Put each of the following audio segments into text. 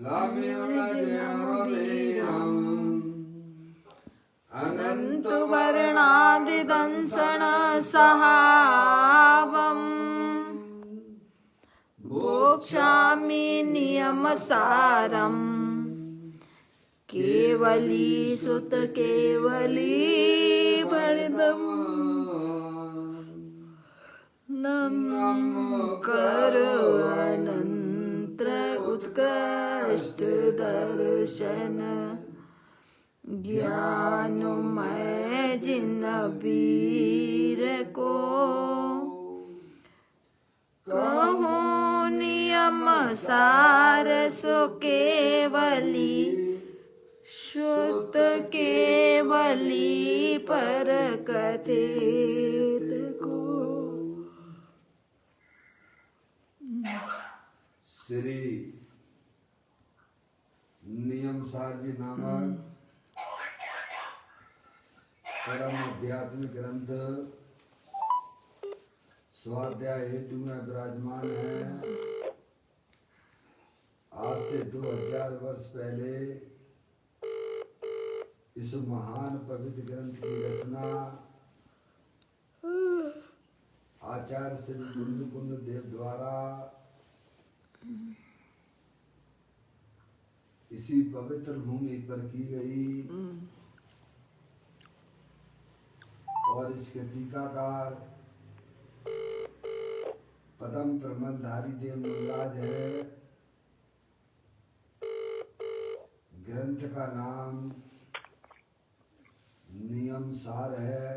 लाम्यजनमबीजम् अनन्तवर्णादिदंसनसहावम् भोक्ष्यामि नियमसारम् केवली सुत केवली वरदम् नमो कर अनंत उत्कृष्ट दर्शन ज्ञानमय जिन वीर को कहो नियम सार सो केवली शुद्ध केवली पर कथित को। श्री नियमसार जी नामक परम आध्यात्मिक ग्रंथ स्वाध्याय हेतु में विराजमान है। आज से 2000 वर्ष पहले इस महान पवित्र ग्रंथ की रचना आचार्य श्री कुंद देव द्वारा इसी पवित्र भूमि पर की गई और इसके टीकाकार पदम प्रमलधारी देव मुनिराज है। ग्रंथ का नाम नियम सार है।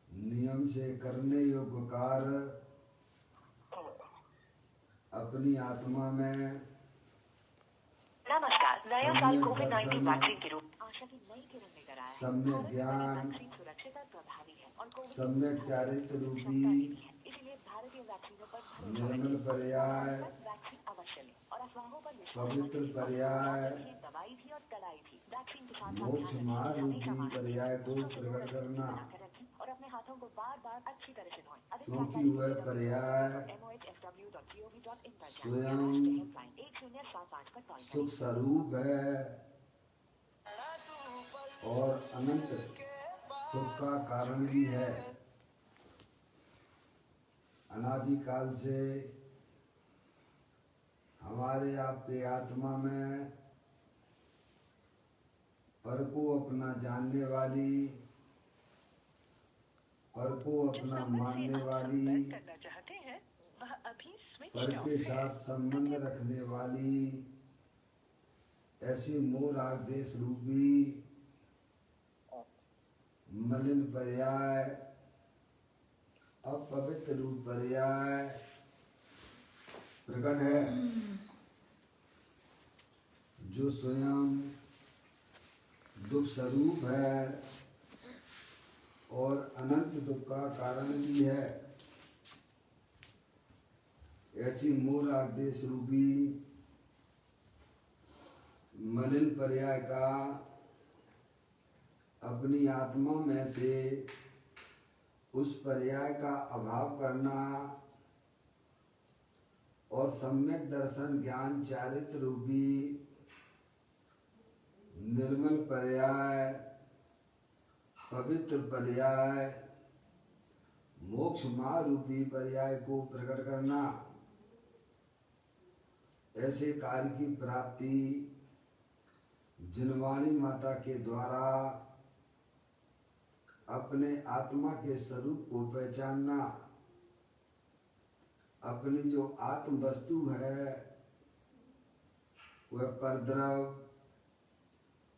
नियम से करने योग्य कार्य अपनी आत्मा में नमस्कार। नया साल कोविड-19 वैक्सीन के रूप आशा की नई किरण लेकर आया है। सम्यक ज्ञान वैक्सीन सुरक्षित और प्रभावी है और कोविड सम्यक चारित्र रूपी इसलिए भारतीय वैक्सीनों पर निर्मल पर्याय वैक्सीन अवश्य लें और अफवाहों पर पवित्र पर्याय दवाई थी और कड़ाई थी। वैक्सीन के साथ मोक्ष मार्ग रूपी पर्याय को प्रकट करना, और अपने हाथों को बार-बार अच्छी तरह से धोएं। क्योंकि वह पर्याय स्वयं सुख स्वरूप है और अनंत सुख का कारण भी है। अनादिकाल से हमारे आपके आत्मा में पर को अपना जानने वाली, पर को अपना मानने वाली, पर के साथ संबंध रखने वाली ऐसी मोह राग देश रूपी मलिन पर्याय अपवित्र रूप पर्याय प्रकट है, जो स्वयं दुख स्वरूप है और अनंत दुख का कारण भी है। ऐसी मोह राग देश रूपी मलिन पर्याय का अपनी आत्मा में से उस पर्याय का अभाव करना और सम्यक दर्शन ज्ञान चारित्र रूपी निर्मल पर्याय पवित्र पर्याय मोक्ष मार्ग रूपी पर्याय को प्रकट करना, ऐसे कार्य की प्राप्ति जिनवाणी माता के द्वारा अपने आत्मा के स्वरूप को पहचानना, अपनी जो आत्म वस्तु है वह परद्रव,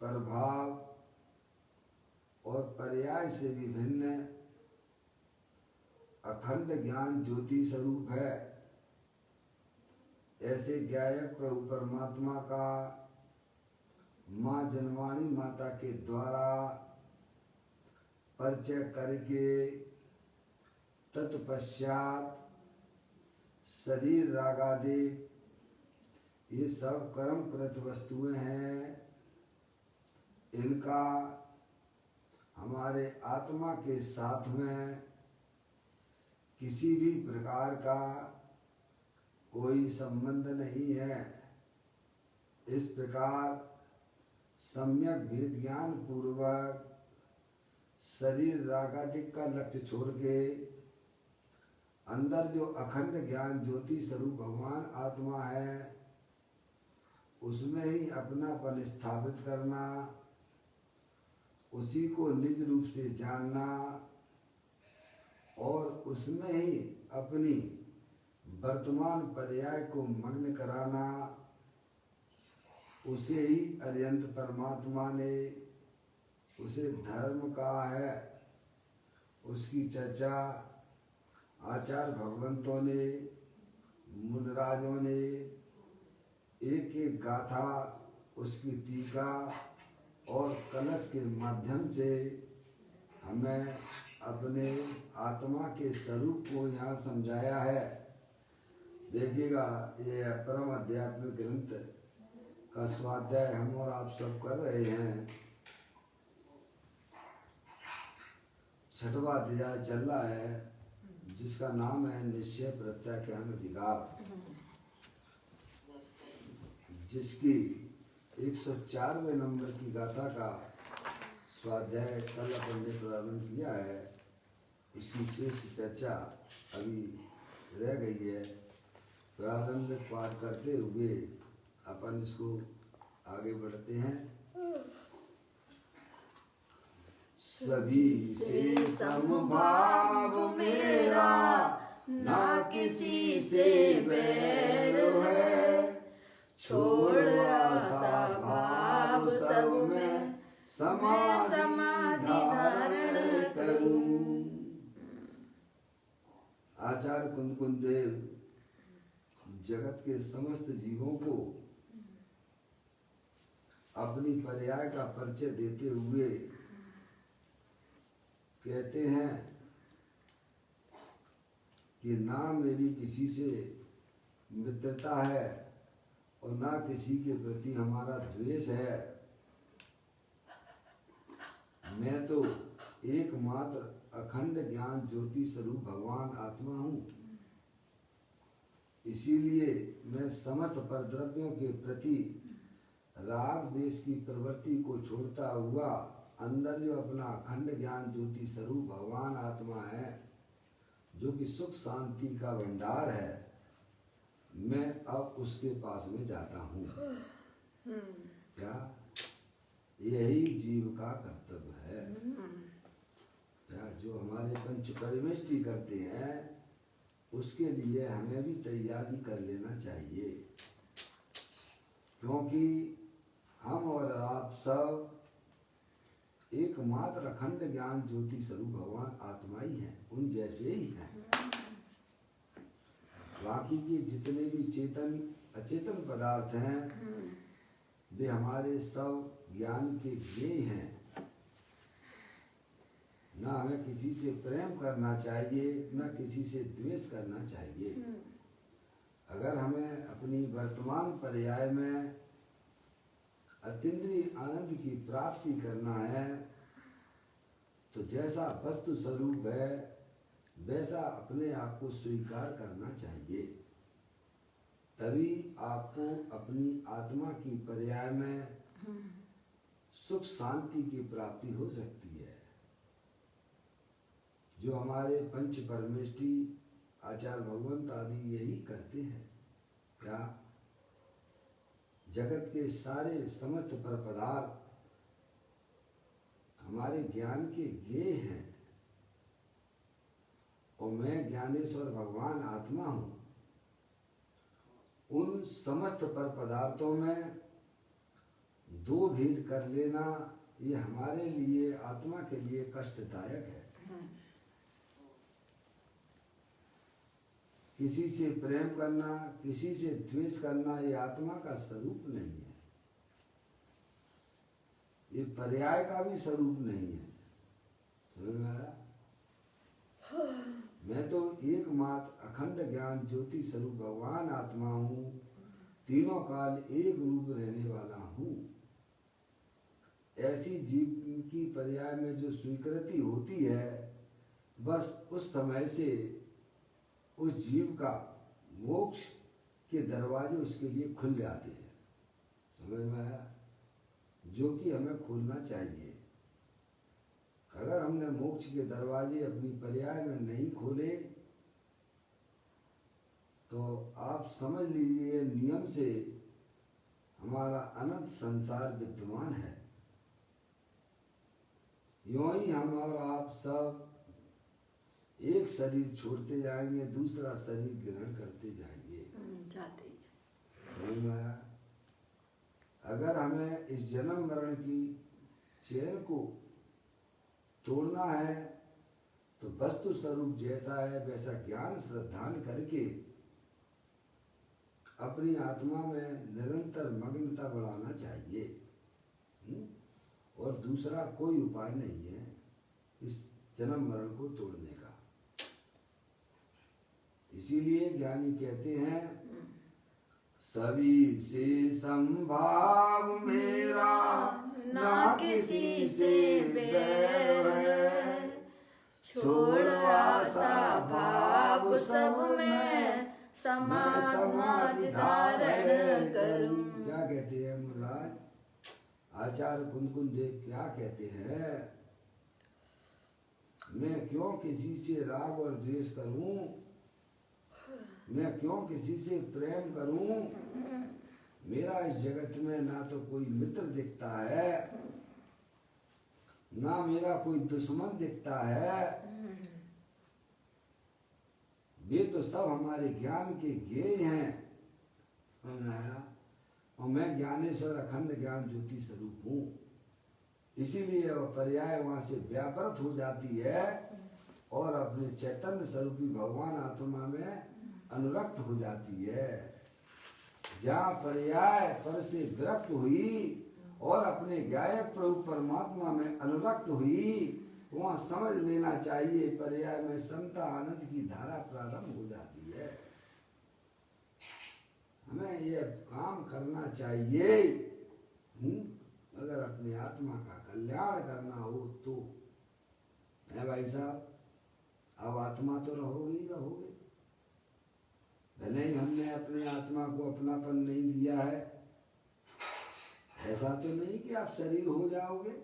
प्रभाव और पर्याय से विभिन्न अखंड ज्ञान ज्योति स्वरूप है। ऐसे ज्ञायक प्रभु परमात्मा का माँ जनवाणी माता के द्वारा परिचय करके तत्पश्चात शरीर रागादि ये सब कर्मकृत वस्तुएं हैं, इनका हमारे आत्मा के साथ में किसी भी प्रकार का कोई संबंध नहीं है। इस प्रकार सम्यक भेद ज्ञान पूर्वक शरीर रागादिक का लक्ष्य छोड़ के अंदर जो अखंड ज्ञान ज्योति स्वरूप भगवान आत्मा है उसमें ही अपनापन स्थापित करना, उसी को निज रूप से जानना और उसमें ही अपनी वर्तमान पर्याय को मग्न कराना, उसे ही अरिहंत परमात्मा ने उसे धर्म कहा है। उसकी चर्चा आचार्य भगवंतों ने, मुनिराजों ने एक एक गाथा, उसकी टीका और कलश के माध्यम से हमें अपने आत्मा के स्वरूप को यहाँ समझाया है। देखिएगा, ये परम आध्यात्मिक ग्रंथ का स्वाध्याय हम और आप सब कर रहे हैं। 6वां अध्याय चल रहा है जिसका नाम है निश्चय प्रत्याख्यान अधिकार, जिसकी 104वें नंबर की गाथा का स्वाध्याय कल अपन ने प्रारंभ किया है। उसकी शेष चर्चा अभी रह गई है। प्रारंभिक पाठ करते हुए अपन इसको आगे बढ़ते हैं। सभी से समभाव मेरा, ना किसी से बैर है, छोड़ आशा भाव सब में समाधि धारण करूं। आचार्य कुंद देव जगत के समस्त जीवों को अपनी पर्याय का परिचय देते हुए कहते हैं कि ना मेरी किसी से मित्रता है और ना किसी के प्रति हमारा द्वेष है। मैं तो एकमात्र अखंड ज्ञान ज्योति स्वरूप भगवान आत्मा हूँ। इसीलिए मैं समस्त परद्रव्यों के प्रति राग देश की प्रवृत्ति को छोड़ता हुआ अंदर जो अपना अखंड ज्ञान ज्योति स्वरूप भगवान आत्मा है, जो कि सुख शांति का भंडार है, मैं अब उसके पास में जाता हूँ। क्या यही जीव का कर्तव्य है? क्या जो हमारे पंच परिमिष्टि करते हैं उसके लिए हमें भी तैयारी कर लेना चाहिए, क्योंकि हम और आप सब एकमात्र अखंड ज्ञान ज्योति स्वरूप भगवान आत्मा ही हैं, उन जैसे ही हैं। बाकी के जितने भी चेतन अचेतन पदार्थ हैं वे हमारे सब ज्ञान के ज्ञेय हैं। ना हमें किसी से प्रेम करना चाहिए, ना किसी से द्वेष करना चाहिए। अगर हमें अपनी वर्तमान पर्याय में अतीन्द्रिय आनंद की प्राप्ति करना है तो जैसा वस्तु स्वरूप है वैसा अपने आप को स्वीकार करना चाहिए। तभी आपको अपनी आत्मा की पर्याय में सुख शांति की प्राप्ति हो सकती है। जो हमारे पंच परमेष्टि आचार्य भगवंत आदि यही करते हैं। क्या जगत के सारे समस्त पर पदार्थ हमारे ज्ञान के ज्ञेय हैं और मैं ज्ञानेश्वर भगवान आत्मा हूँ। उन समस्त पर पदार्थों में दो भेद कर लेना ये हमारे लिए, आत्मा के लिए कष्टदायक है। किसी से प्रेम करना, किसी से द्वेष करना ये आत्मा का स्वरूप नहीं है, ये पर्याय का भी स्वरूप नहीं है। समझ में आया? मैं तो एकमात्र अखंड ज्ञान ज्योति स्वरूप भगवान आत्मा हूँ, तीनों काल एक रूप रहने वाला हूँ। ऐसी जीव की पर्याय में जो स्वीकृति होती है, बस उस समय से उस जीव का मोक्ष के दरवाजे उसके लिए खुल जाते हैं। समझ में आया? जो कि हमें खोलना चाहिए। अगर हमने मोक्ष के दरवाजे अपनी पर्याय में नहीं खोले तो आप समझ लीजिए नियम से हमारा अनंत संसार विद्यमान है। यूं ही हम और आप सब एक शरीर छोड़ते जाएंगे, दूसरा शरीर ग्रहण करते जाएंगे। जाते समझ में आया? अगर हमें इस जन्म मरण की चेन को तोड़ना है तो वस्तु स्वरूप जैसा है वैसा ज्ञान श्रद्धान करके अपनी आत्मा में निरंतर मग्नता बढ़ाना चाहिए। और दूसरा कोई उपाय नहीं है इस जन्म मरण को तोड़ने का। इसीलिए ज्ञानी कहते हैं सभी से संभाव मेरा ना किसी से बैर है, छोड़ आशा भाव सब में समाधि धारण करूं। क्या कहते हैं महाराज आचार्य कुंदकुंद देव? क्या कहते हैं? मैं क्यों किसी से राग और द्वेष करूं? मैं क्यों किसी से प्रेम करूं? मेरा इस जगत में ना तो कोई मित्र दिखता है, ना मेरा कोई दुश्मन दिखता है। वे तो सब हमारे ज्ञान के ज्ञेय हैं। और मैं ज्ञानेश्वर अखंड ज्ञान ज्योति स्वरूप हूँ। इसीलिए वह पर्याय वहां से व्यापृत हो जाती है और अपने चैतन्य स्वरूपी भगवान आत्मा में अनुरक्त हो जाती है। जहाँ पर्याय पर से विरक्त हुई और अपने गायक प्रभु परमात्मा में अनुरक्त हुई, वहाँ समझ लेना चाहिए पर्याय में समता आनंद की धारा प्रारंभ हो जाती है। हमें यह काम करना चाहिए। अगर अपनी आत्मा का कल्याण करना हो तो है भाई साहब, अब आत्मा तो रहोगे ही रहोगे। भले ही हमने अपनी आत्मा को अपनापन नहीं दिया है, ऐसा तो नहीं कि आप शरीर हो जाओगे,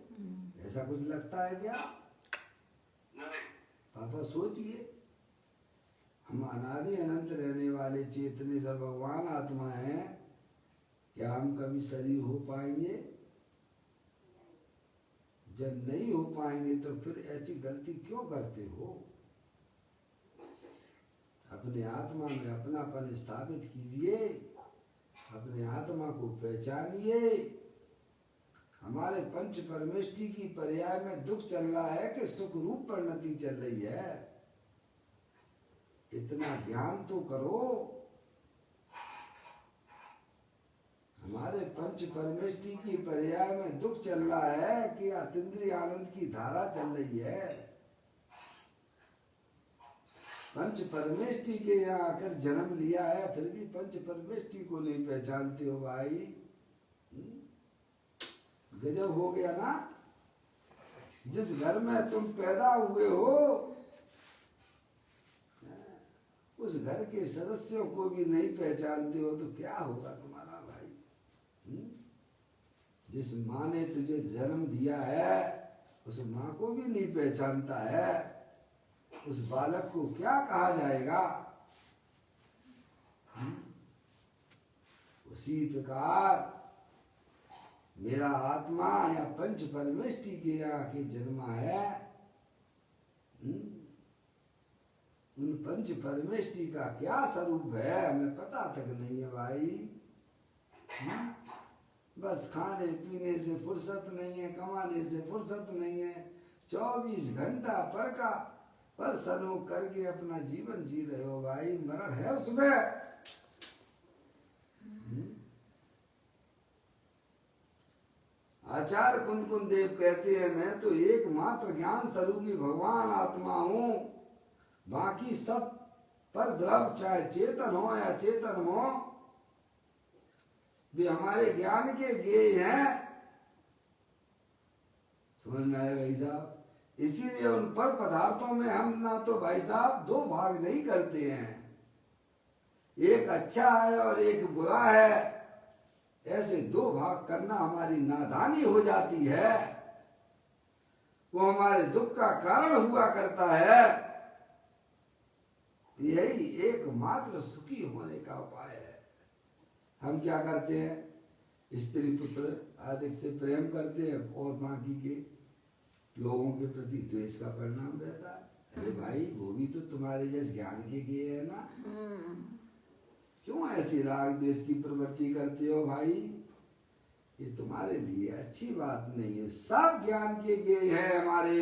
ऐसा कुछ लगता है क्या? पापा सोचिए, हम अनादि अनंत रहने वाले चेतनेश्वर भगवान आत्मा हैं। क्या हम कभी शरीर हो पाएंगे? जब नहीं हो पाएंगे तो फिर ऐसी गलती क्यों करते हो? अपने आत्मा में अपनापन स्थापित कीजिए, अपने आत्मा को पहचानिए। हमारे पंच परमेष्टि की पर्याय में दुख चल रहा है कि सुख रूप परिणति चल रही है, इतना ज्ञान तो करो। हमारे पंच परमेष्टि की पर्याय में दुख चल रहा है कि अतीन्द्रिय आनंद की धारा चल रही है। पंच परमेष्टि के यहाँ आकर जन्म लिया है, फिर भी पंच परमेष्टि को नहीं पहचानते हो भाई। गजब हो गया ना। जिस घर में तुम पैदा हुए हो उस घर के सदस्यों को भी नहीं पहचानते हो तो क्या होगा तुम्हारा भाई। जिस माँ ने तुझे जन्म दिया है उस माँ को भी नहीं पहचानता है, उस बालक को क्या कहा जाएगा। उसी प्रकार मेरा आत्मा या पंच परमेष्टि के यहाँ के जन्मा है। उन पंच परमेष्टि का क्या स्वरूप है हमें पता तक नहीं है भाई। बस खाने पीने से फुर्सत नहीं है, कमाने से फुर्सत नहीं है, 24 घंटा पर सनो करके अपना जीवन जी रहे हो भाई। मरण है उसमें। आचार्य कुंदकुंद देव कहते हैं मैं तो एकमात्र ज्ञान स्वरूपी भगवान आत्मा हूँ, बाकी सब पर द्रव चाहे चेतन हो या चेतन हो वे हमारे ज्ञान के ज्ञेय हैं। समझ में आए भाई साहब? इसीलिए उन पर पदार्थों में हम ना तो भाई साहब दो भाग नहीं करते हैं। एक अच्छा है और एक बुरा है, ऐसे दो भाग करना हमारी नादानी हो जाती है। वो हमारे दुख का कारण हुआ करता है। यही एकमात्र सुखी होने का उपाय है। हम क्या करते हैं, स्त्री पुत्र आदि से प्रेम करते हैं और बाकी के लोगों के प्रति द्वेष का परिणाम रहता है। अरे भाई, वो भी तो तुम्हारे जैसे ज्ञान के किए है ना, क्यों ऐसी राग द्वेष की प्रवृत्ति करते हो भाई? ये तुम्हारे लिए अच्छी बात नहीं है। सब ज्ञान के किए हैं हमारे।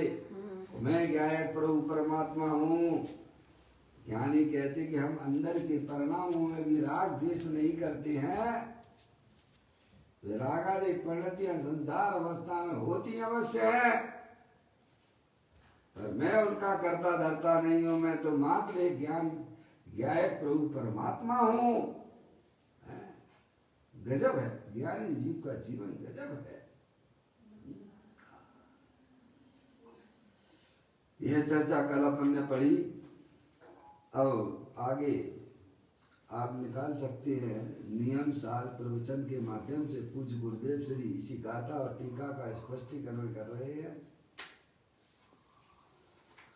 मैं ज्ञायक प्रभु परमात्मा हूँ। ज्ञानी कहते कि हम अंदर के परिणामों में भी राग द्वेष नहीं करते हैं। रागादिक परिणतियां संसार अवस्था में होती अवश्य है, पर मैं उनका करता धरता नहीं हूं। मैं तो मात्र एक ज्ञायक प्रभु परमात्मा हूं। गजब है, ज्ञानी जीव का जीवन गजब है। यह चर्चा कल अपन ने पढ़ी। अब आगे आप निकाल सकते हैं नियम सार प्रवचन के माध्यम से। पूज्य गुरुदेव श्री इसी गाथा और टीका का स्पष्टीकरण कर रहे हैं।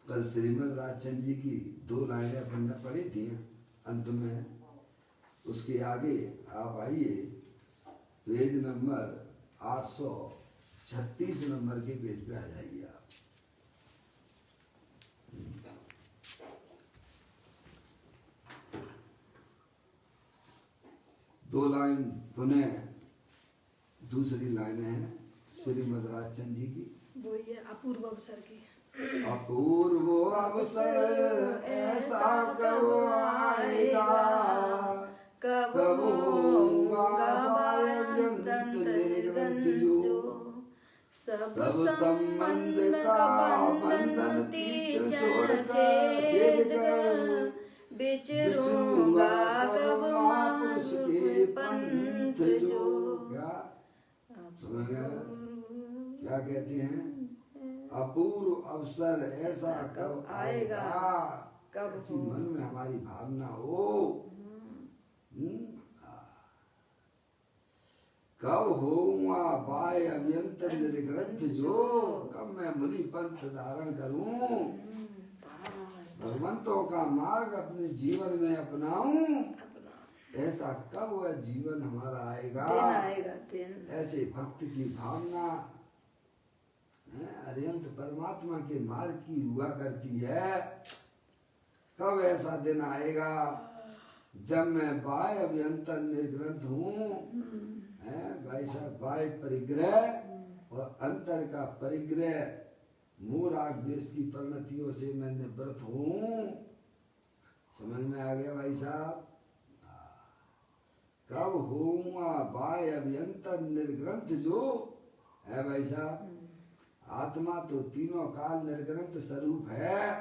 कल श्रीमद राजचंद्र जी की 2 लाइनें अपन ने पढ़ी थी अंत में। उसके आगे आप आइए, पेज नंबर 836 नंबर के पेज पे आ जाइए आप। दो लाइन पुनः दूसरी लाइन है श्रीमद राजचंद्र जी की। वो ये अपूर्व अवसर की। अपूर्व अवसर ऐसा कब आएगा, कब होगा बायंत निर्गंध जो, सब संबंध का बंधन तीर छेद कर, बिचरूंगा कब महापुरुष के पंथ जो। क्या समझ गया? क्या कहते हैं? अपूर्व अवसर ऐसा कब आएगा, कब ऐसी मन में हमारी भावना हो। कब होऊंगा बाय अभियंत निर्ग्रंथ जो, कब मैं मुनि पंथ धारण करूं, भगवंतों का मार्ग अपने जीवन में अपनाऊं। ऐसा कब वह जीवन हमारा आएगा? ऐसे भक्त की भावना अरिहंत परमात्मा के मार्ग की हुआ करती है। कब ऐसा दिन आएगा जब मैं बाय अभियंतर निर्ग्रंथ हूँ, भाई साहब, बाय परिग्रह और अंतर का परिग्रह, मूल राग देश की परिणतियों से मैं निवृत्त हूँ। समझ में आ गया भाई साहब? कब होऊंगा बाय अभियंतर निर्ग्रंथ जो है भाई साहब। आत्मा तो तीनों काल निर्ग्रंथ स्वरूप है,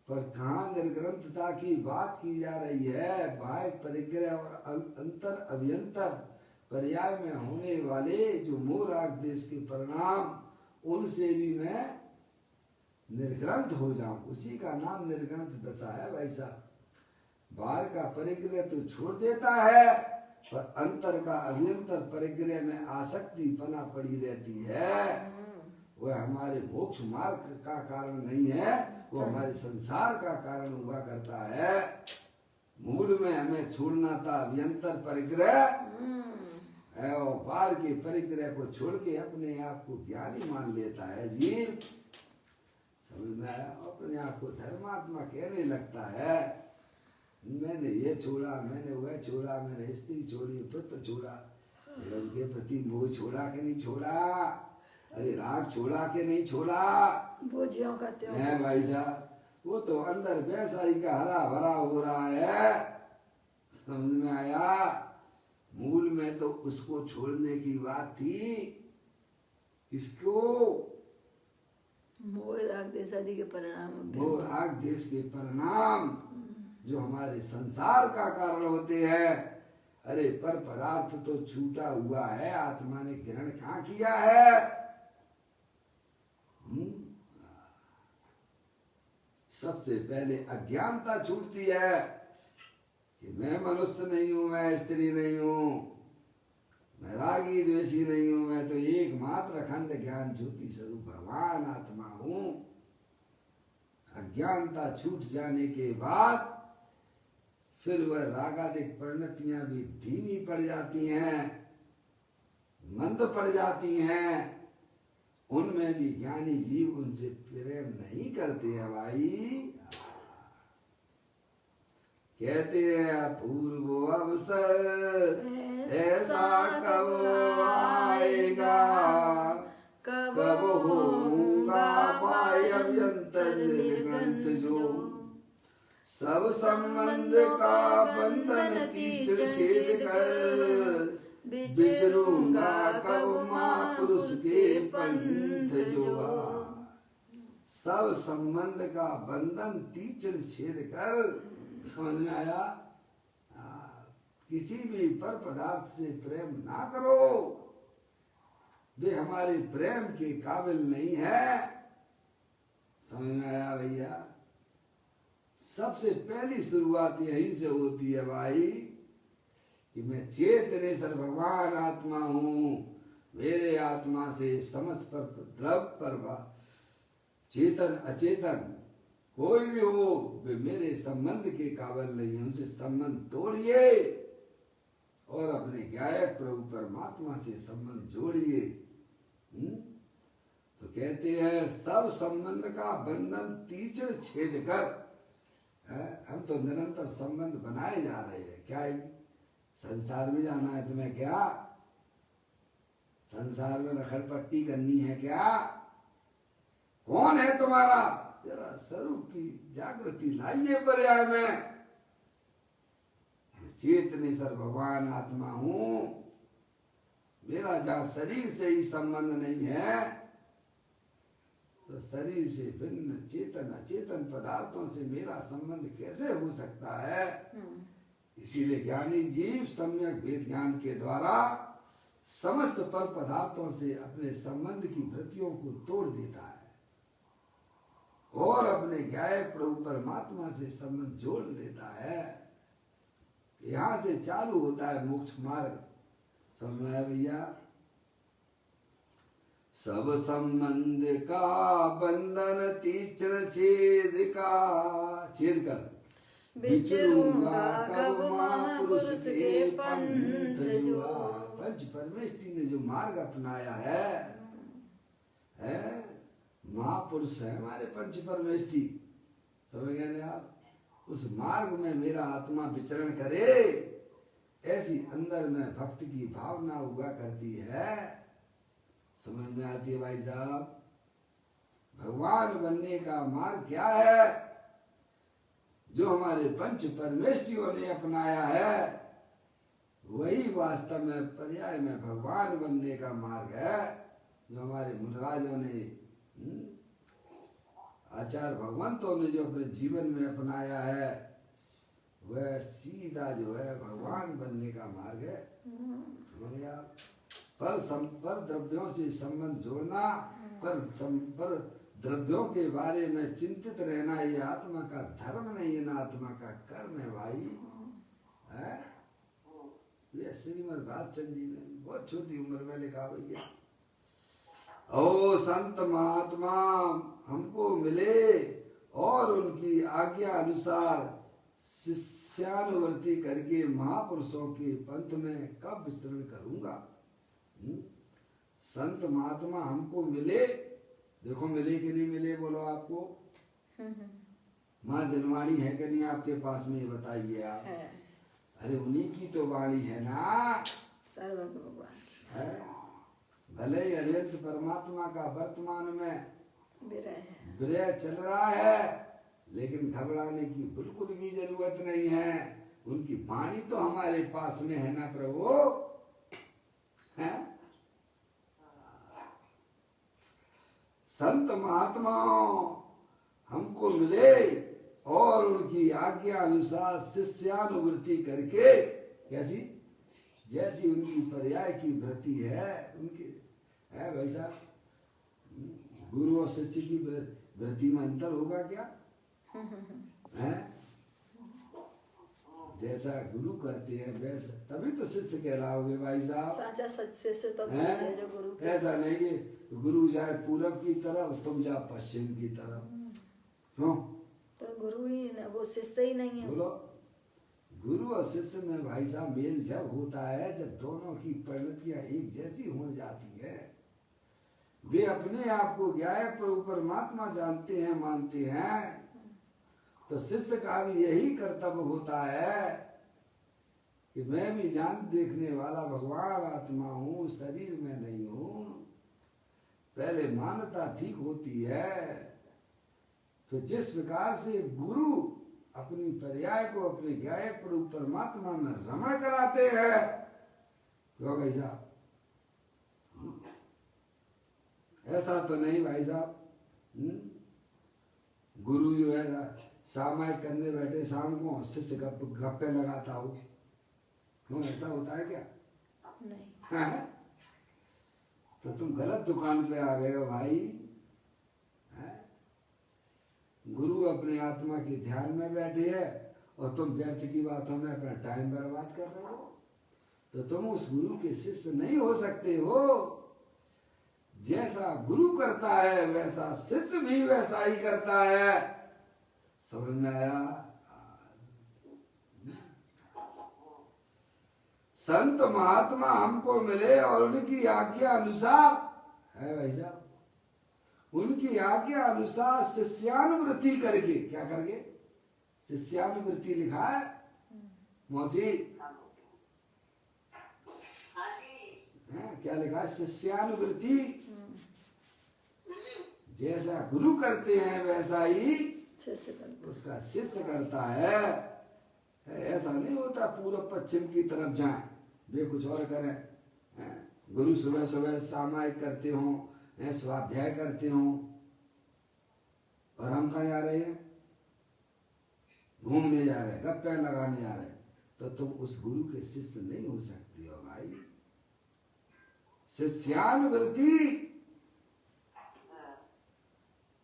पर कहाँ निर्ग्रंथता की बात की जा रही है? बाह्य परिग्रह और अंतर अभियंतर पर्याय में होने वाले जो मोह राग देश के परिणाम, उनसे भी मैं निर्ग्रंथ हो जाऊं, उसी का नाम निर्ग्रंथ दशा है भाई साहब। बाहर का परिग्रह तो छोड़ देता है, पर अंतर का अभियंतर परिग्रह में आसक्ति पना पड़ी रहती है। वह हमारे मोक्ष मार्ग का कारण नहीं है, वो हमारे संसार का कारण हुआ करता है। मूल में हमें छोड़ना था अभियंतर परिग्रह, और बाहर के परिग्रह को छोड़ के अपने आप को ज्ञानी मान लेता है जीव। समझ में आया? अपने आप को धर्मात्मा कहने लगता है। मैंने ये छोड़ा, मैंने वह छोड़ा, मैंने स्त्री छोड़ी, पुत्र छोड़ा, उनके प्रति मोह छोड़ा कि नहीं छोड़ा? अरे राग छोड़ा कि नहीं छोड़ा? वो ज्यों का त्यों है भाई साहब। वो तो अंदर वैसा ही का हरा भरा हो रहा है। समझ में आया? मूल में तो उसको छोड़ने की बात थी। किसको? मोह राग देश आदि के परिणाम। मोह राग देश के परिणाम जो हमारे संसार का कारण होते हैं। अरे पर पदार्थ तो छूटा हुआ है, आत्मा ने ग्रहण कहाँ किया है? सबसे पहले अज्ञानता छूटती है, कि मैं मनुष्य नहीं हूं, मैं स्त्री नहीं हूं, मैं रागी द्वेषी नहीं हूं, मैं तो एकमात्र अखंड ज्ञान ज्योति स्वरूप भगवान आत्मा हूं। अज्ञानता छूट जाने के बाद फिर वह रागादिक परिणतियां भी धीमी पड़ जाती हैं, मंद पड़ जाती हैं। उनमें भी ज्ञानी जीव उनसे प्रेम नहीं करते हैं भाई। कहते हैं अपूर्व अवसर ऐसा कब आएगा, कब होगा पाए अभ्यंतर निर्ग्रंथ जो, सब संबंध का बंधन तीचर छेद कर, बिचरूंगा कब महापुरुष के पंथ जो। सब संबंध का बंधन तीचर छेद कर, समझ में आया? किसी भी पर पदार्थ से प्रेम ना करो, वे हमारे प्रेम के काबिल नहीं है। समझ में आया भैया? सबसे पहली शुरुआत यहीं से होती है भाई कि मैं चेतनेश्वर भगवान आत्मा हूं। मेरे आत्मा से समस्त पर द्रव्य चेतन अचेतन कोई भी हो, वे मेरे संबंध के काबिल नहीं है। उनसे संबंध तोड़िए और अपने गायक प्रभु परमात्मा से संबंध जोड़िए। तो कहते हैं सब संबंध का बंधन तीचर छेद कर। हम तो निरंतर संबंध बनाए जा रहे हैं। क्या है? संसार में जाना है तुम्हें क्या? संसार में रखड़पट्टी करनी है क्या? कौन है तुम्हारा? जरा स्वरूप की जागृति लाइए पर्याय में। चेतनेश्वर भगवान आत्मा हूं। मेरा जहां शरीर से ही संबंध नहीं है, तो शरीर से भिन्न चेतन अचेतन पदार्थों से मेरा संबंध कैसे हो सकता है? इसीलिए ज्ञानी जीव सम्यक वेद ज्ञान के द्वारा समस्त पर पदार्थों से अपने संबंध की वृत्तियों को तोड़ देता है और अपने ज्ञाय प्रभु परमात्मा से संबंध जोड़ लेता है। यहां से चालू होता है मोक्ष मार्ग। समझ में आया भैया? सब संबंध का बंधन तीक्ष्ण छेद कर, बिचरूंगा कब महापुरुष के पंथ जो। पंच परमेष्टि ने जो मार्ग अपनाया है महापुरुष है हमारे पंच परमेष्टि। समझ गए ना आप? उस मार्ग में मेरा आत्मा विचरण करे, ऐसी अंदर में भक्त की भावना उगा करती है। समझ में आती है भाई साहब? भगवान बनने का मार्ग क्या है? जो हमारे पंच परमेष्टियों ने अपनाया है वही वास्तव में पर्याय में भगवान बनने का मार्ग है। जो हमारे मुनिराजों ने आचार्य भगवंतों ने जो अपने जीवन में अपनाया है वह सीधा जो है भगवान बनने का मार्ग है। पर द्रव्यों से संबंध जोड़ना, पर द्रव्यों के बारे में चिंतित रहना, ये आत्मा का धर्म नहीं है, ना आत्मा का कर्म है भाई। है ये श्रीमद् राजचंद जी ने बहुत छोटी उम्र में लिखा भैया। ओ संत महात्मा हमको मिले और उनकी आज्ञा अनुसार शिष्यानुवर्ती करके महापुरुषों के पंथ में कब विचरण करूंगा। संत महात्मा हमको मिले, देखो मिले कि नहीं मिले बोलो आपको? माँ जनवाणी है कि नहीं आपके पास में, ये बताइए आप। अरे उन्हीं की तो वाणी है ना, है भले ही अरिहंत परमात्मा का वर्तमान में विरह चल रहा है, लेकिन घबराने की बिल्कुल भी जरूरत नहीं है। उनकी वाणी तो हमारे पास में है ना प्रभु, है? संत महात्माओं हमको मिले और उनकी आज्ञा अनुसार शिष्यानुवृत्ति करके, कैसी? जैसी उनकी पर्याय की वृत्ति है उनकी है भाई साहब। गुरु और शिष्य की वृत्ति में अंतर होगा क्या? है जैसा गुरु करते हैं वैसा, तभी तो शिष्य कहलाओगे भाई साहब। साचा सच्चे से तो हैं? है जो गुरु के। ऐसा नहीं कि गुरु जाए पूरब की तरफ तुम जाओ पश्चिम की तरफ, क्यों? तो गुरु ही ना, वो शिष्य ही नहीं है। बोलो, गुरु और शिष्य में भाई साहब मेल जब होता है जब दोनों की परिणतियां एक जैसी हो जाती है। वे अपने आप को ज्ञाय प्रभु परमात्मा जानते हैं, मानते हैं, तो शिष्य का भी यही कर्तव्य होता है कि मैं भी जान देखने वाला भगवान आत्मा हूँ, शरीर में नहीं हूँ। पहले मान्यता ठीक होती है, तो जिस प्रकार से गुरु अपनी पर्याय को अपने ज्ञाय प्रभु परमात्मा में रमण कराते हैं, क्यों भाई साहब? ऐसा तो नहीं भाई साहब। गुरु जो है सामायिक करने बैठे शाम को, शिष्य गप्पे लगाता हो, क्यों? ऐसा होता है क्या? नहीं। तो तुम गलत दुकान पे आ गए हो भाई। गुरु अपने आत्मा के ध्यान में बैठे है और तुम व्यर्थ की बातों में अपना टाइम बर्बाद कर रहे हो, तो तुम उस गुरु के शिष्य नहीं हो सकते हो। जैसा गुरु करता है वैसा शिष्य भी वैसा ही करता है। समझ में आया? संत महात्मा हमको मिले और उनकी आज्ञा अनुसार है भाई साहब, उनकी आज्ञा अनुसार शिष्यानुवृत्ति करके, क्या करके? शिष्यानुवृत्ति लिखा है मौसी, क्या लिखा है? शिष्यानुवृत्ति। जैसा गुरु करते हैं वैसा ही उसका शिष्य करता है। ऐसा नहीं होता पूरब पश्चिम की तरफ जाएं, वे कुछ और करें। गुरु सुबह सुबह सामायिक करते हो, स्वाध्याय करते हो, और हम कहाँ जा रहे हैं? घूमने जा रहे हैं, गप्पे लगाने जा रहे हैं। तो तुम उस गुरु के शिष्य नहीं हो सकते हो भाई। शिष्यानुवृत्ति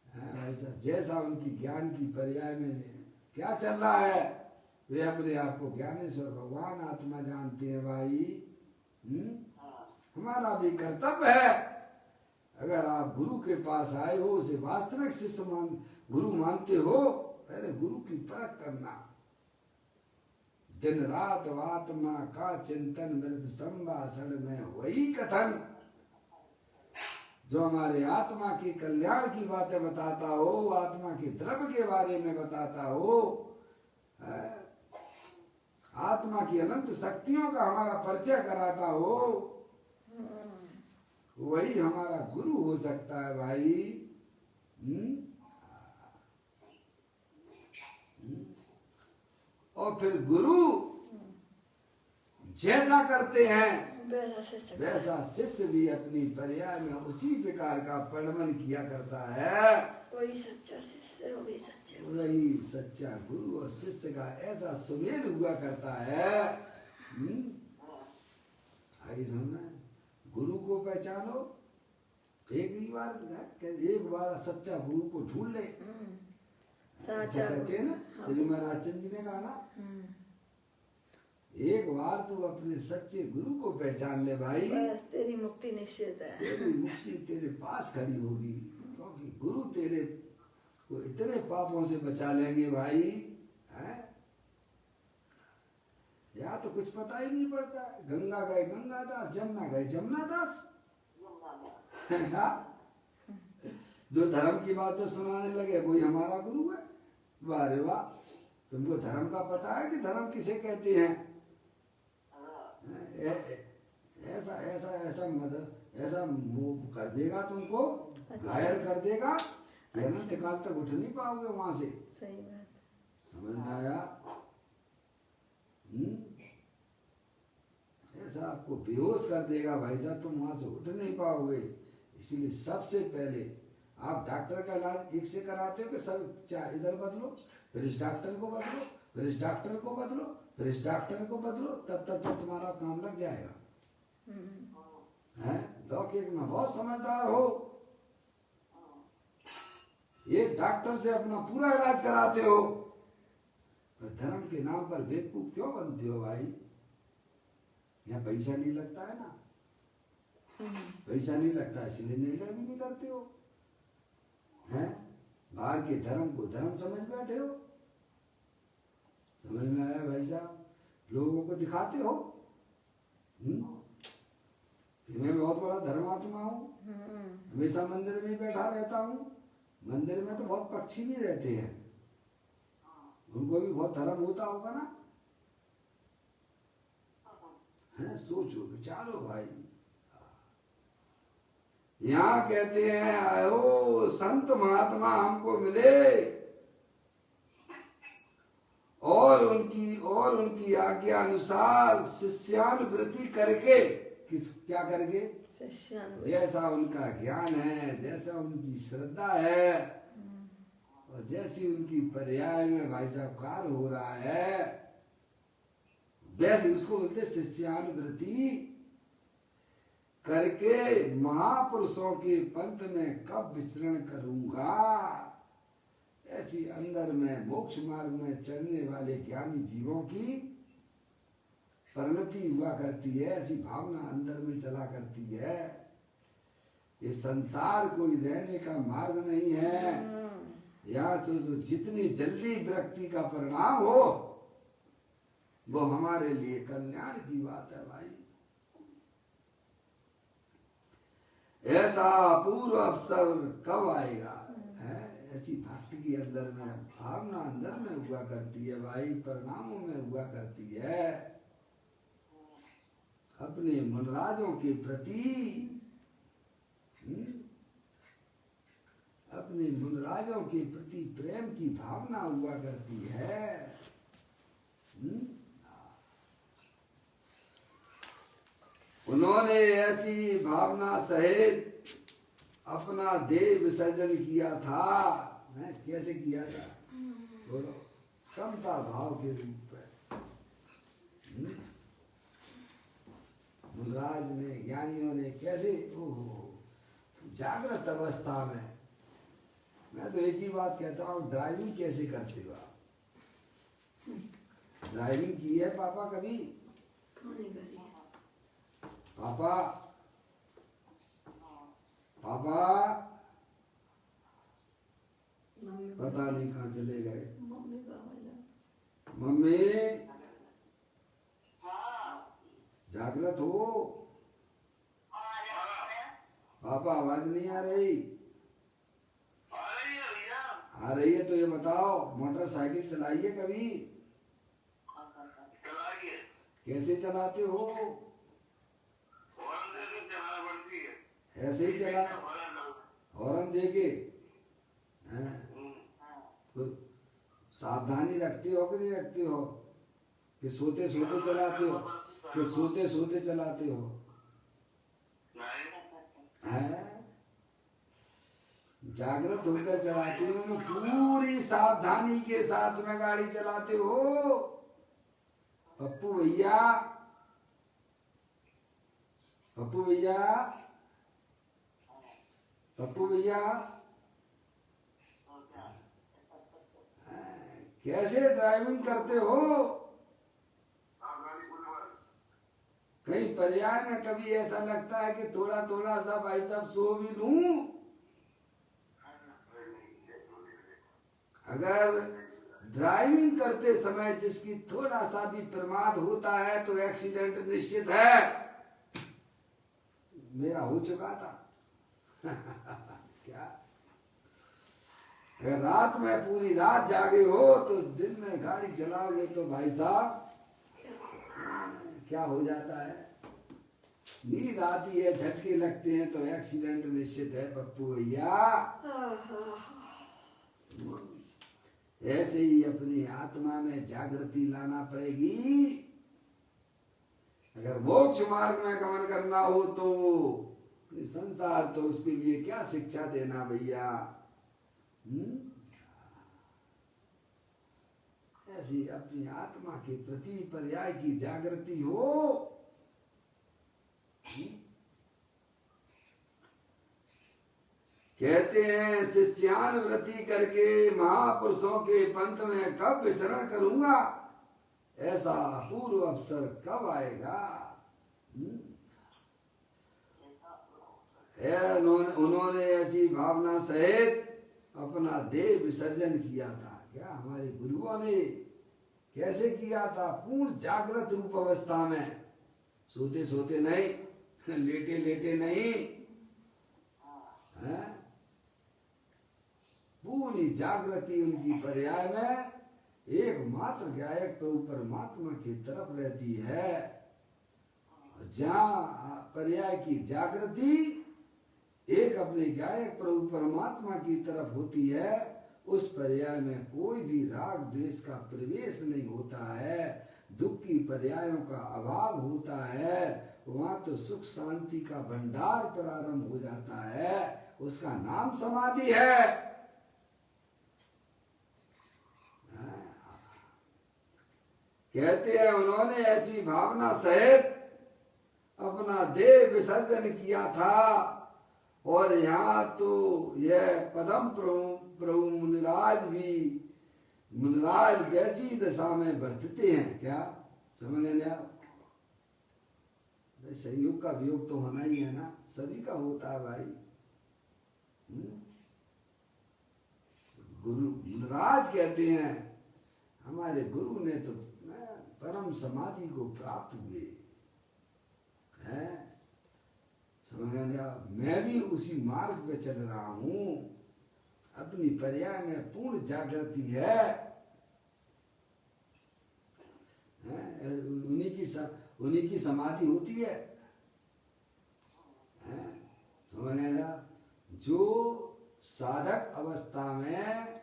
भाई साहब, जैसा उनकी ज्ञान की पर्याय में क्या चल रहा है, वे अपने आप को ज्ञानेश्वर भगवान आत्मा जानते हैं भाई। हमारा भी कर्तव्य है, अगर आप गुरु के पास आए हो, उसे वास्तविक शिष्य गुरु मानते हो, पहले गुरु की परख करना। दिन रात आत्मा का चिंतन मृद संभाषण में वही कथन जो हमारे आत्मा के कल्याण की बातें बताता हो, आत्मा के द्रव्य के बारे में बताता हो, आत्मा की अनंत शक्तियों का हमारा परिचय कराता हो, वही हमारा गुरु हो सकता है भाई। और फिर गुरु जैसा करते हैं वैसा शिष्य भी अपनी पर्याय में उसी प्रकार का परिणमन किया करता है। वही सच्चा शिष्य, वही सच्चा, वही सच्चा गुरु और शिष्य का ऐसा सुमेल हुआ करता है। आगे समझना, गुरु को पहचानो, एक बार सच्चा गुरु को ढूंढ ले। साचा कहते हैं ना, श्री महाराज जी ने कहा ना, एक बार तू अपने सच्चे गुरु को पहचान ले भाई, बस तेरी मुक्ति निश्चित है। तेरी मुक्ति तेरे पास खड़ी होगी, क्योंकि गुरु तेरे को इतने पापों से बचा लेंगे भाई, है? या तो कुछ पता ही नहीं पड़ता। गंगा गए गंगादास, जमुना गए जमुनादास। जो धर्म की बातें सुनाने लगे वही हमारा गुरु है। वाह रे वाह, तुमको धर्म का पता है कि धर्म किसे कहते हैं? ऐसा ऐसा ऐसा ऐसा कर देगा तुमको, घायल कर देगा, अनंत काल तक उठ नहीं पाओगे वहां से। सही बात, समझ में आया? ऐसा आपको बेहोश कर देगा भाई साहब, तुम वहां से उठ नहीं पाओगे। इसीलिए सबसे पहले आप डॉक्टर का इलाज एक से कराते हो कि सब इधर बदलो, फिर इस डॉक्टर को बदलो, फिर इस डॉक्टर को बदलो, फिर इस डॉक्टर को बदलो, तब तक तो तुम्हारा काम लग जाएगा। हैं? लोग एक में बहुत समझदार हो, एक डॉक्टर से अपना पूरा इलाज कराते हो, पर धर्म के नाम पर बेवकूफ क्यों बनते हो भाई? यहाँ पैसा नहीं लगता है ना, पैसा नहीं लगता इसलिए निर्णय भी नहीं करते हो, हैं? बाहर के धर्म को धर्म समझ बैठे हो। समझ में आया भाई साहब? लोगों को दिखाते हो कि मैं बहुत बड़ा धर्मात्मा हूँ, हमेशा मंदिर में बैठा रहता हूँ। मंदिर में तो बहुत पक्षी भी रहते हैं, उनको भी बहुत धर्म होता होगा ना, है? सोचो विचारो भाई। यहाँ कहते हैं आयो संत महात्मा हमको मिले और उनकी आज्ञा अनुसार शिष्यानुवृत्ति करके, क्या करके? शिष्यानुवृत्ति। जैसा उनका ज्ञान है, जैसा उनकी श्रद्धा है और जैसी उनकी पर्याय में भाई साहब कार्य हो रहा है, वैसे उसको बोलते शिष्यानुवृत्ति करके महापुरुषों के पंथ में कब विचरण करूंगा, ऐसी अंदर में मोक्ष मार्ग में चलने वाले ज्ञानी जीवों की परिणति हुआ करती है। ऐसी भावना अंदर में चला करती है। ये संसार कोई रहने का मार्ग नहीं है। या तो जितनी जल्दी व्यक्ति का परिणाम हो वो हमारे लिए कल्याण की बात है भाई। ऐसा पूर्व अवसर कब आएगा है? ऐसी भक्ति की अंदर में भावना अंदर में हुआ करती है भाई, परिणामों में हुआ करती है। अपने मनराजों के प्रति अपने मनराजों के प्रति प्रेम की भावना हुआ करती है। उन्होंने ऐसी भावना सहित अपना देह विसर्जन किया था। कैसे किया था? बोलो। समता भाव के रूप में मुनराज ने, ज्ञानियों ने कैसे जागृत अवस्था में, मैं तो एक ही बात कहता हूँ, ड्राइविंग कैसे करते हो आप? ड्राइविंग की है पापा कभी? पापा पापा पता नहीं कहाँ चले गए। मम्मी जागृत हो? पापा आवाज नहीं आ रही? आ रही है तो ये बताओ, मोटरसाइकिल चलाई है कभी? कैसे चलाते हो? ऐसे ही चला, हॉर्न देके? सावधानी रखते हो कि नहीं रखते हो? कि सोते सोते चलाते हो? कि सोते सोते चलाते हो? जागृत होकर चलाते हो ना, पूरी सावधानी के साथ में गाड़ी चलाते हो पप्पू भैया। पप्पू भैया, पप्पू भैया, कैसे ड्राइविंग करते हो? कहीं पर्याय में कभी ऐसा लगता है कि थोड़ा थोड़ा सा भाई साहब सो भी लूं? अगर ड्राइविंग करते समय जिसकी थोड़ा सा भी प्रमाद होता है तो एक्सीडेंट निश्चित है। मेरा हो चुका था। क्या? अगर रात में पूरी रात जागे हो तो दिन में गाड़ी चलाओगे तो भाई साहब क्या हो जाता है? नींद आती है, झटके लगते हैं तो एक्सीडेंट निश्चित है पप्पू भैया। ऐसे ही अपनी आत्मा में जागृति लाना पड़ेगी। अगर मोक्ष मार्ग में गमन करना हो तो संसार तो उसके लिए क्या शिक्षा देना भैया। ऐसी अपनी आत्मा के प्रति पर्याय की जागृति हो। कहते हैं शिष्यानुवृत्ति करके महापुरुषों के पंथ में कब विचरण करूंगा, ऐसा अपूर्व अवसर कब आएगा। उन्होंने ऐसी भावना सहित अपना देह विसर्जन किया था। क्या हमारे गुरुओं ने कैसे किया था? पूर्ण जागृत रूप अवस्था में, सोते सोते नहीं, लेटे लेटे नहीं, है? पूरी जागृति उनकी पर्याय में एकमात्र गायक प्रभु परमात्मा की तरफ रहती है। जहाँ पर्याय की जागृति एक अपने गायक प्रभु परमात्मा की तरफ होती है, उस पर्याय में कोई भी राग द्वेष का प्रवेश नहीं होता है, दुख की पर्यायों का अभाव होता है। वहाँ तो सुख शांति का भंडार प्रारंभ हो जाता है, उसका नाम समाधि है। कहते हैं उन्होंने ऐसी भावना सहित अपना देह विसर्जन किया था। और यहाँ तो यह पदम प्रभु मुनिराज वैसी दशा में बरतते हैं। क्या समझ लें आप? संयोग का वियोग तो होना ही है ना, सभी का होता है भाई। गुरु मुनिराज कहते हैं हमारे गुरु ने तो परम समाधि को प्राप्त हुए हैं। मैं भी उसी मार्ग पे चल रहा हूँ, अपनी पर्याय में पूर्ण जागृति है। उन्हीं की समाधि होती है। समझ लेना, जो साधक अवस्था में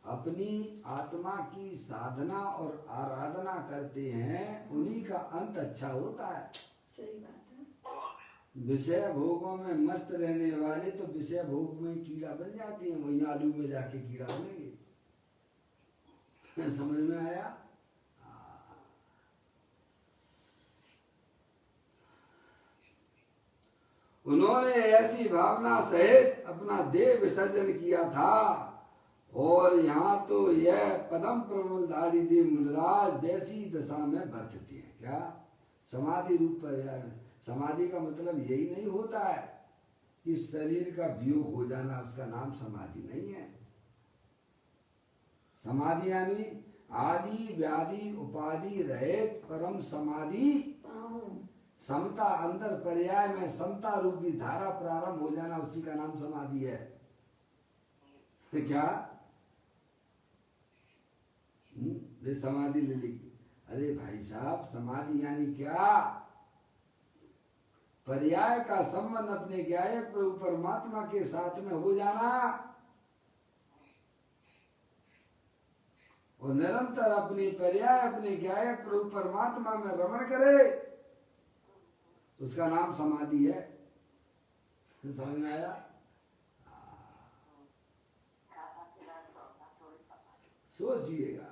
अपनी आत्मा की साधना और आराधना करते हैं, उन्हीं का अंत अच्छा होता है। सही बात है। विषय भोगों में मस्त रहने वाले तो विषय भोग में कीड़ा बन जाते हैं, वहीं आलू में जाके कीड़ा बनेंगे। समझ में आया? उन्होंने ऐसी भावना सहित अपना देह विसर्जन किया था। और यहाँ तो यह पदम प्रमलधारी देव मुनिराज वैसी दशा में बरतते हैं। क्या समाधि रूप पर्याय में? समाधि का मतलब यही नहीं होता है कि शरीर का वियोग हो जाना, उसका नाम समाधि नहीं है। समाधि यानी आदि व्याधि उपाधि रहित परम समाधि, समता अंदर पर्याय में समता रूपी धारा प्रारंभ हो जाना, उसी का नाम समाधि है। क्या ये समाधि ले ली? अरे भाई साहब, समाधि यानी क्या? पर्याय का संबंध अपने गायक प्रभु परमात्मा के साथ में हो जाना और निरंतर अपनी पर्याय अपने गायक प्रभु परमात्मा में रमण करे, उसका नाम समाधि है। समझ में आया? सोचिएगा।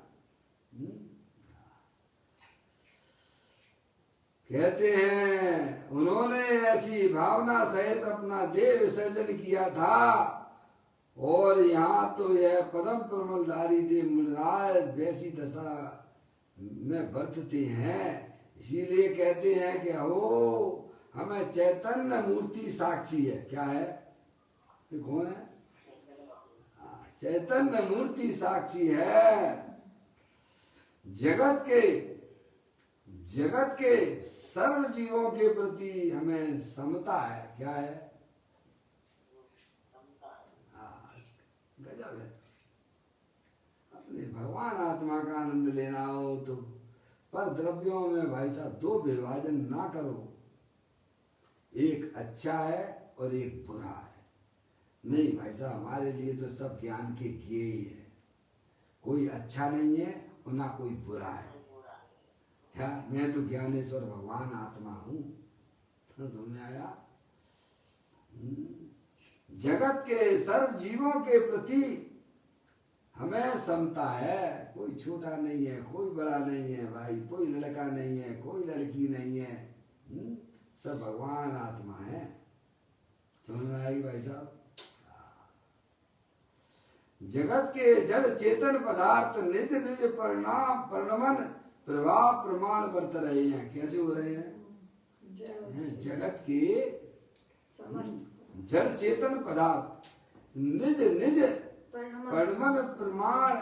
कहते हैं उन्होंने ऐसी भावना सहित अपना देह विसर्जन किया था। और यहाँ तो यह पदम प्रमलधारी देव मुनिराज वैसी दशा में बरतते हैं। इसीलिए कहते हैं कि हो हमें चैतन्य मूर्ति साक्षी है। क्या है? ये कौन है? चैतन्य मूर्ति साक्षी है। जगत के सर्व जीवों के प्रति हमें समता है। क्या है? गजब है। अपने भगवान आत्मा का आनंद लेना हो तो पर द्रव्यों में भाई साहब दो विभाजन ना करो, एक अच्छा है और एक बुरा है। नहीं भाई साहब, हमारे लिए तो सब ज्ञान के ज्ञेय ही है, कोई अच्छा नहीं है और ना कोई बुरा है। क्या मैं तो ज्ञानेश्वर भगवान आत्मा हूँ। समझ में आया? जगत के सर्व जीवों के प्रति हमें समता है। कोई छोटा नहीं है, कोई बड़ा नहीं है भाई, कोई लड़का नहीं है, कोई लड़की नहीं है, सब भगवान आत्मा है। समझ में आई भाई साहब? जगत के जड़ चेतन पदार्थ निज निज परिणाम परिणमन प्रभाव प्रमाण बरत रहे हैं। कैसे हो रहे हैं? जगत के समस्त जड़ चेतन पदार्थ निज निज परिणमन प्रमाण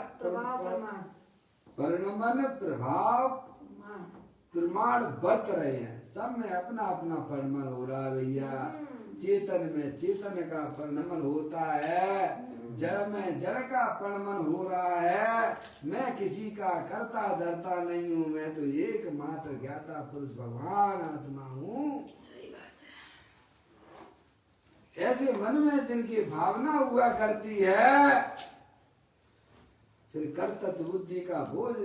परिणमन प्रभाव प्रमाण बरत रहे हैं। सब में अपना अपना परिणमन हो रहा है भैया। चेतन में चेतन का परिणमन होता है, जड़ में जड़ का परिणमन हो रहा है। मैं किसी का करता धरता नहीं हूँ, मैं तो एकमात्र ज्ञाता पुरुष भगवान आत्मा हूँ। ऐसे मन में जिनकी भावना हुआ करती है, फिर कर्तव्य बुद्धि का बोझ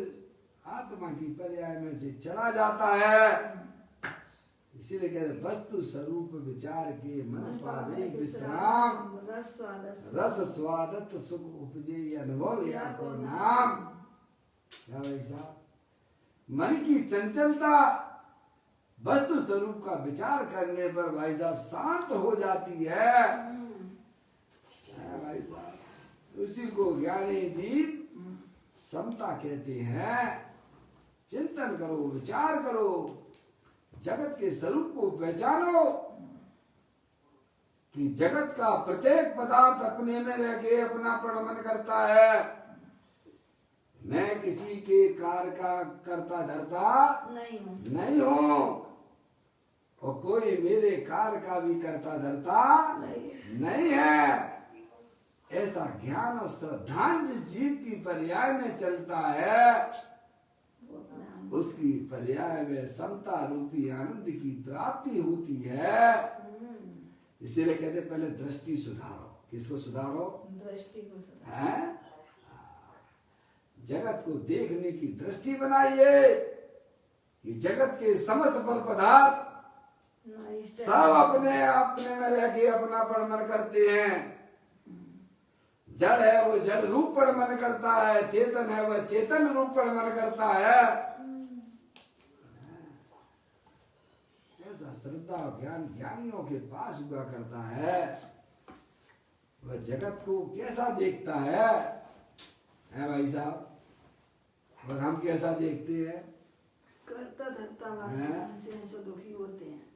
आत्मा की पर्याय में से चला जाता है। इसीलिए कहते वस्तु स्वरूप विचार के मन पावे विश्राम, रस स्वादत सुख उपजे अनुभव या को नाम। क्या भाई साहब, मन की चंचलता वस्तु स्वरूप का विचार करने पर भाई साहब शांत हो जाती है। भाई साहब, उसी को ज्ञानी जीव समता कहते हैं। चिंतन करो, विचार करो, जगत के स्वरूप को पहचानो कि जगत का प्रत्येक पदार्थ अपने में रह के अपना परिणमन करता है। मैं किसी के कार्य का करता धरता नहीं हूँ और कोई मेरे कार्य का भी करता धरता नहीं है। ऐसा ज्ञान और श्रद्धांज जीव की पर्याय में चलता है, उसकी पर्याय में समता रूपी आनंद की प्राप्ति होती है। इसीलिए कहते पहले दृष्टि सुधारो। किसको सुधारो? दृष्टि को सुधारो। जगत को देखने की दृष्टि बनाइए कि जगत के समस्त फल पदार्थ सब अपने अपने में रह के अपना परिणमन करते हैं। जड़ है वो जड़ रूप परिणमन करता है, चेतन है वह चेतन रूप परिणमन करता है। ऐसा श्रद्धा और ज्ञान ज्ञानियों के पास हुआ करता है। वह जगत को कैसा देखता है भाई साहब, और हम कैसा देखते हैं? करता धरता वाले जो दुखी होते हैं।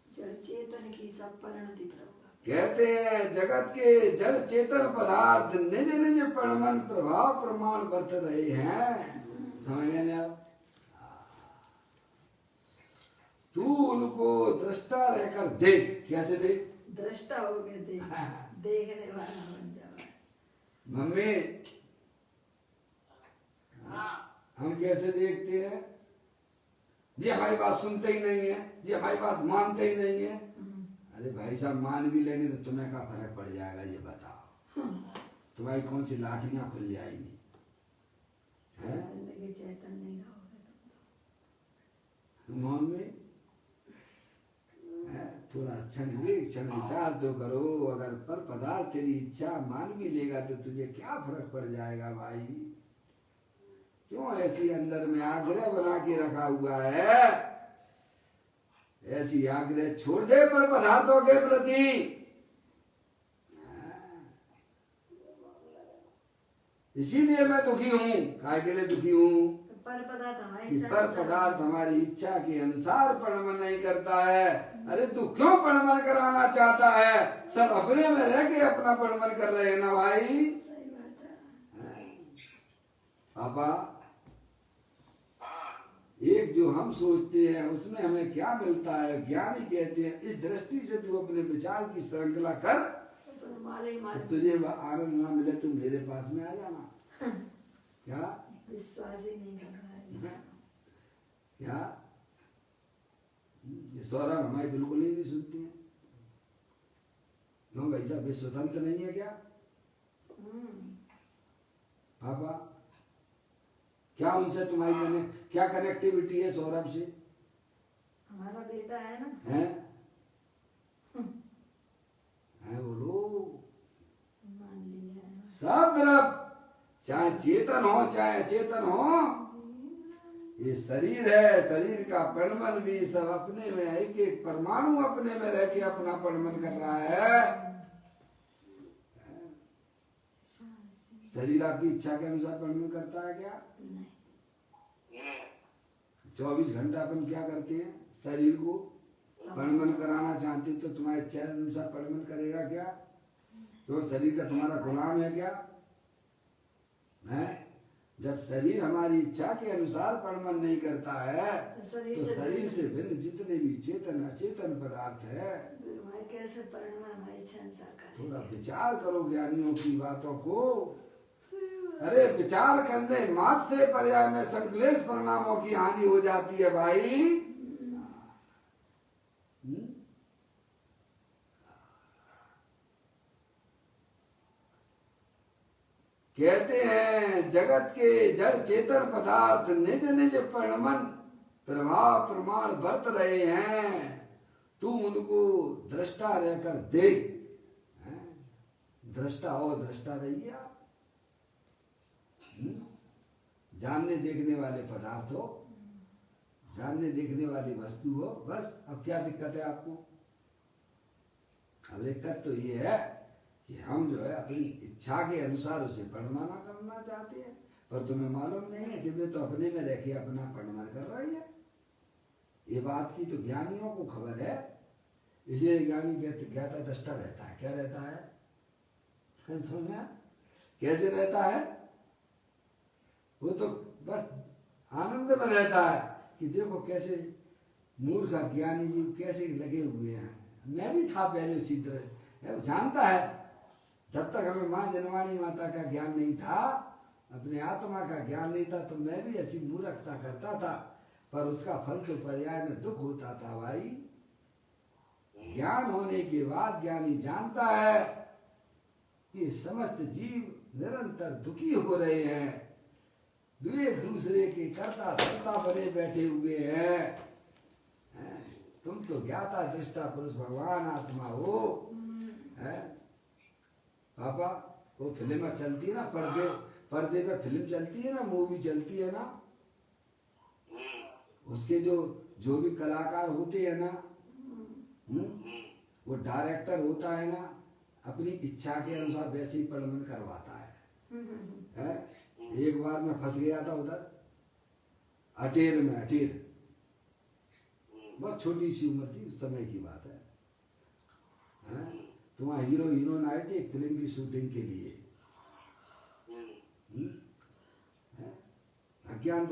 जड़ चेतन की सब परिणति प्रभु कहते हैं जगत के जड़ चेतन पदार्थ निज निज परिणमन प्रभाव प्रमाण बरत रहे हैं। समझ गए ना? तू उनको दृष्टा रहकर देख। कैसे देख? दृष्टा हो गए, देख देखने वाला बन जाओ। मम्मी हम कैसे देखते हैं? जी हमारी बात सुनते ही नहीं है, जी हमारी बात मानते ही नहीं है। अरे भाई साहब, मान भी लेंगे तो तुम्हें क्या फर्क पड़ जाएगा? ये बताओ, तुम्हारी कौन सी लाठियां खुल जाएंगी? चेतन नहीं मोहन में थोड़ा क्षण विचार तो करो। अगर पर पदार्थ तेरी इच्छा मान भी लेगा तो तुझे क्या फर्क पड़ जाएगा भाई? क्यों ऐसी अंदर में आग्रह बना के रखा हुआ है? ऐसी आग्रह छोड़ दे पर पदार्थों के प्रति। इसीलिए मैं दुखी हूँ। काय के लिए दुखी हूँ? पर पदार्थ हमारी इच्छा के अनुसार परिणमन नहीं करता है। अरे तू क्यों परिणमन कराना चाहता है? सब अपने में रह के अपना परिणमन कर रहे हैं ना भाई। सही बात है पापा, एक जो हम सोचते हैं उसमें हमें क्या मिलता है? ज्ञानी कहते हैं इस दृष्टि से तू अपने विचार की श्रृंखला कर, तो तुझे आनंद ना मिले तो मेरे पास में आ जाना। क्या विश्वास ही नहीं कर रहा है? क्या ये सौरभ हमारी बिल्कुल ही नहीं सुनती है? क्यों भाई साहब, ये स्वतंत्र नहीं है क्या? पापा, क्या उनसे तुम्हारी क्या कनेक्टिविटी है सौरभ से? हमारा बेटा है ना। है बोलो। मान लिया सब तरफ, चाहे चेतन हो चाहे अचेतन हो, ये शरीर है, शरीर का परिणमन भी सब अपने में, एक एक परमाणु अपने में रह के अपना परिणमन कर रहा है। शरीर आपकी इच्छा के अनुसार वर्णन करता है क्या? नहीं। 24 घंटा अपन क्या करते हैं? शरीर को परिमन कराना चाहते तो तुम्हारे इच्छा के अनुसार परिमन करेगा क्या? तो शरीर का तुम्हारा गुलाम है क्या? है? जब शरीर हमारी इच्छा के अनुसार परिमन नहीं करता है तो शरीर से भिन्न जितने भी चेतन अचेतन पदार्थ है, मैं कैसे परिणाम हमारी इच्छा अनुसार करें? थोड़ा विचार करो ज्ञानियों की बातों को। अरे विचार करने मात्र से पर्याय में संकलेश परिणामों की हानि हो जाती है भाई। कहते हैं जगत के जड़ चेतन पदार्थ निज निज परिणमन प्रभाव प्रमाण बरत रहे हैं, तू उनको दृष्टा रहकर देख। दृष्टा हो, दृष्टा रहिए आप। जानने देखने वाले पदार्थ हो, जानने देखने वाली वस्तु हो, बस। अब क्या दिक्कत है आपको? अब दिक्कत तो ये है कि हम जो है अपनी इच्छा के अनुसार उसे परिमाना करना चाहते हैं, पर तुम्हें मालूम नहीं है कि वे तो अपने में रह के अपना परिमाण कर रही है। ये बात की तो ज्ञानियों को खबर है, इसलिए ज्ञानी ज्ञाता दृष्टा रहता है। क्या रहता है? समझा? कैसे रहता है? वो तो बस आनंद में रहता है कि देखो कैसे मूर्ख ज्ञानी जी कैसे लगे हुए हैं। मैं भी था पहले उसी तरह। जानता है जब तक हमें माँ जनवाणी माता का ज्ञान नहीं था, अपने आत्मा का ज्ञान नहीं था, तो मैं भी ऐसी मूर्खता करता था, पर उसका फल तो पर्याय में दुख होता था भाई। ज्ञान होने के बाद ज्ञानी जानता है कि समस्त जीव निरंतर दुखी हो रहे हैं, एक दूसरे के कर्ता धर्ता बने बैठे हुए हैं। तुम तो ज्ञाता दृष्टा पुरुष भगवान आत्मा हो। पापा वो फिल्म चलती है ना, पर्दे पे फिल्म चलती है ना, मूवी चलती है ना, उसके जो भी कलाकार होते हैं ना, वो डायरेक्टर होता है ना, अपनी इच्छा के अनुसार वैसे ही परिणमन करवाता है। एक बार मैं फंस गया था उधर अटेर में। अटेर बहुत छोटी सी उम्र थी, उस समय की बात है। तो वहाँ हीरो हीरोइन आए थे एक फिल्म की शूटिंग के लिए। अज्ञान